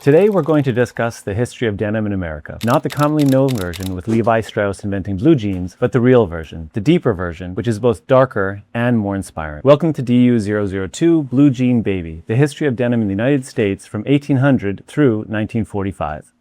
Today we're going to discuss the history of denim in America. Not the commonly known version with Levi Strauss inventing blue jeans, but the real version, the deeper version, which is both darker and more inspiring. Welcome to DU002 Blue Jean Baby, the history of denim in the United States from 1800 through 1945.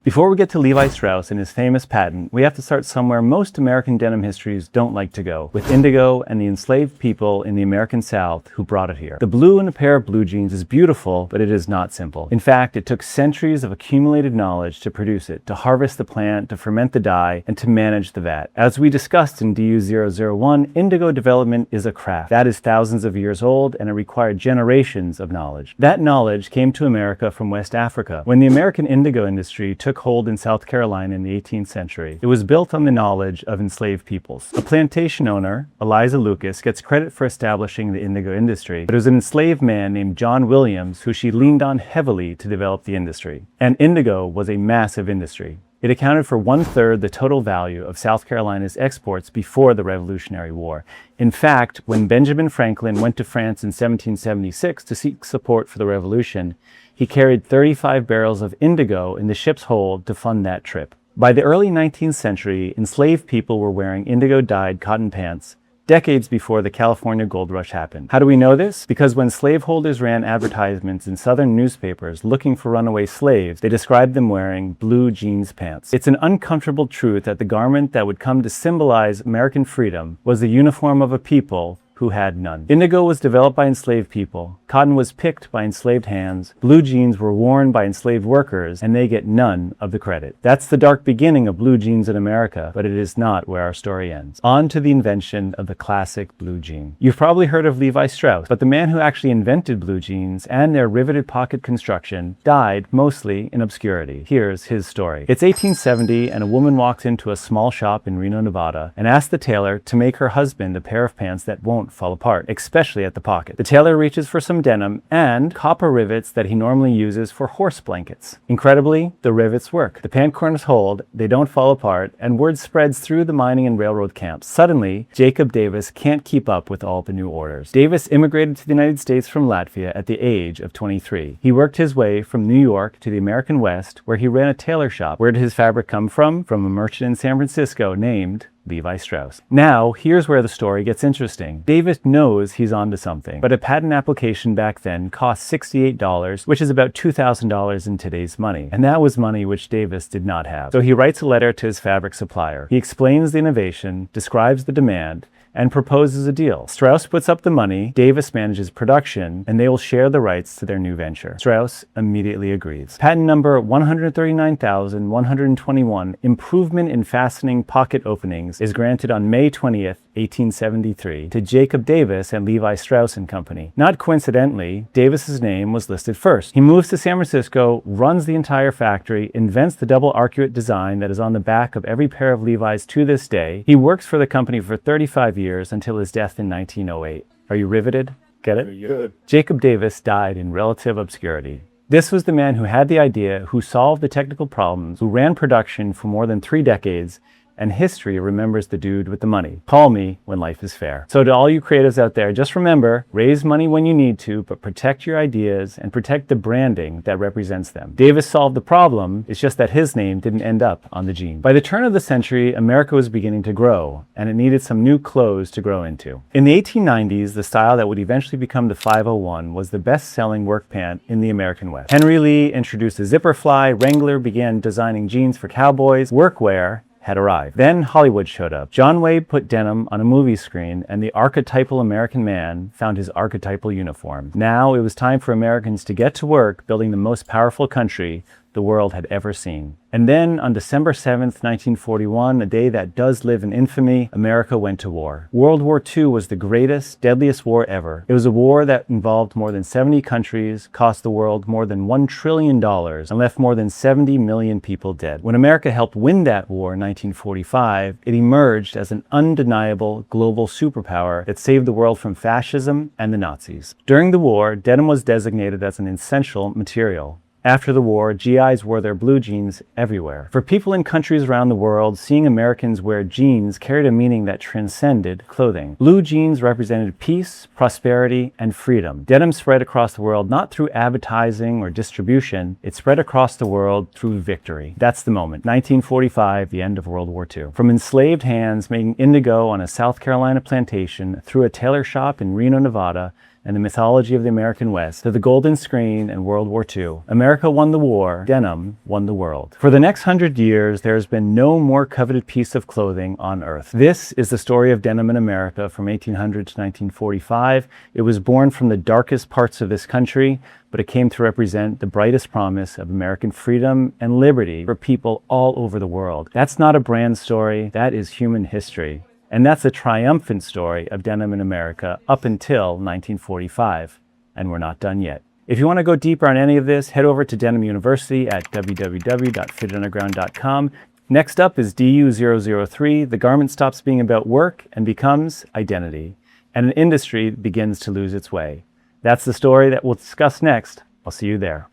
Before we get to Levi Strauss and his famous patent, we have to start somewhere most American denim histories don't like to go, with indigo and the enslaved people in the American South who brought it here. The blue in a pair of blue jeans is beautiful, but it is not simple. In fact, it took centuries of accumulated knowledge to produce it, to harvest the plant, to ferment the dye, and to manage the vat. As we discussed in DU001, indigo development is a craft. That is thousands of years old, and it required generations of knowledge. That knowledge came to America from West Africa. When the American indigo industry took hold in South Carolina in the 18th century, it was built on the knowledge of enslaved peoples. A plantation owner, Eliza Lucas, gets credit for establishing the indigo industry, but it was an enslaved man named John Williams who she leaned on heavily to develop the industry. And indigo was a massive industry. It accounted for 1/3 the total value of South Carolina's exports before the Revolutionary War. In fact, when Benjamin Franklin went to France in 1776 to seek support for the Revolution, he carried 35 barrels of indigo in the ship's hold to fund that trip. By the early 19th century, enslaved people were wearing indigo-dyed cotton pants, decades before the California gold rush happened. How do we know this? Because when slaveholders ran advertisements in southern newspapers looking for runaway slaves, they described them wearing blue jeans pants. It's an uncomfortable truth that the garment that would come to symbolize American freedom was the uniform of a people who had none. Indigo was developed by enslaved people, cotton was picked by enslaved hands, blue jeans were worn by enslaved workers, and they get none of the credit. That's the dark beginning of blue jeans in America, but it is not where our story ends. On to the invention of the classic blue jean. You've probably heard of Levi Strauss, but the man who actually invented blue jeans and their riveted pocket construction died mostly in obscurity. Here's his story. It's 1870 and a woman walks into a small shop in Reno, Nevada and asks the tailor to make her husband a pair of pants that won't fall apart, especially at the pocket. The tailor reaches for some denim and copper rivets that he normally uses for horse blankets. Incredibly, the rivets work. The pant corners hold, they don't fall apart, and word spreads through the mining and railroad camps. Suddenly, Jacob Davis can't keep up with all the new orders. Davis immigrated to the United States from Latvia at the age of 23. He worked his way from New York to the American West, where he ran a tailor shop. Where did his fabric come from? From a merchant in San Francisco named Levi Strauss. Now, here's where the story gets interesting. Davis knows he's onto something, but a patent application back then cost $68, which is about $2,000 in today's money. And that was money which Davis did not have. So he writes a letter to his fabric supplier. He explains the innovation, describes the demand, and proposes a deal. Strauss puts up the money, Davis manages production, and they will share the rights to their new venture. Strauss immediately agrees. Patent number 139,121, Improvement in Fastening Pocket Openings, is granted on May 20th, 1873, to Jacob Davis and Levi Strauss & Company. Not coincidentally, Davis's name was listed first. He moves to San Francisco, runs the entire factory, invents the double arcuate design that is on the back of every pair of Levi's to this day. He works for the company for 35 years until his death in 1908. Are you riveted? Get it? Good. Jacob Davis died in relative obscurity. This was the man who had the idea, who solved the technical problems, who ran production for more than 3 decades, and history remembers the dude with the money. Call me when life is fair. So to all you creatives out there, just remember, raise money when you need to, but protect your ideas and protect the branding that represents them. Davis solved the problem, it's just that his name didn't end up on the jean. By the turn of the century, America was beginning to grow, and it needed some new clothes to grow into. In the 1890s, the style that would eventually become the 501 was the best-selling work pant in the American West. Henry Lee introduced the zipper fly, Wrangler began designing jeans for cowboys, Workwear had arrived. Then Hollywood showed up. John Wayne put denim on a movie screen, and the archetypal American man found his archetypal uniform. Now it was time for Americans to get to work building the most powerful country the world had ever seen. And then on December 7th, 1941, a day that does live in infamy, America went to war. World War II was the greatest, deadliest war ever. It was a war that involved more than 70 countries, cost the world more than $1 trillion, and left more than 70 million people dead. When America helped win that war in 1945, it emerged as an undeniable global superpower that saved the world from fascism and the Nazis. During the war, denim was designated as an essential material. After the war, GIs wore their blue jeans everywhere. For people in countries around the world, seeing Americans wear jeans carried a meaning that transcended clothing. Blue jeans represented peace, prosperity, and freedom. Denim spread across the world not through advertising or distribution, it spread across the world through victory. That's the moment, 1945, the end of World War II. From enslaved hands making indigo on a South Carolina plantation, through a tailor shop in Reno, Nevada, and the mythology of the American West, to the golden screen and World War II. America won the war, denim won the world. For the next 100 years, there has been no more coveted piece of clothing on earth. This is the story of denim in America from 1800 to 1945. It was born from the darkest parts of this country, but it came to represent the brightest promise of American freedom and liberty for people all over the world. That's not a brand story, that is human history. And that's a triumphant story of denim in America up until 1945. And we're not done yet. If you want to go deeper on any of this, head over to Denim University at www.fitunderground.com. Next up is DU003. The garment stops being about work and becomes identity. And an industry begins to lose its way. That's the story that we'll discuss next. I'll see you there.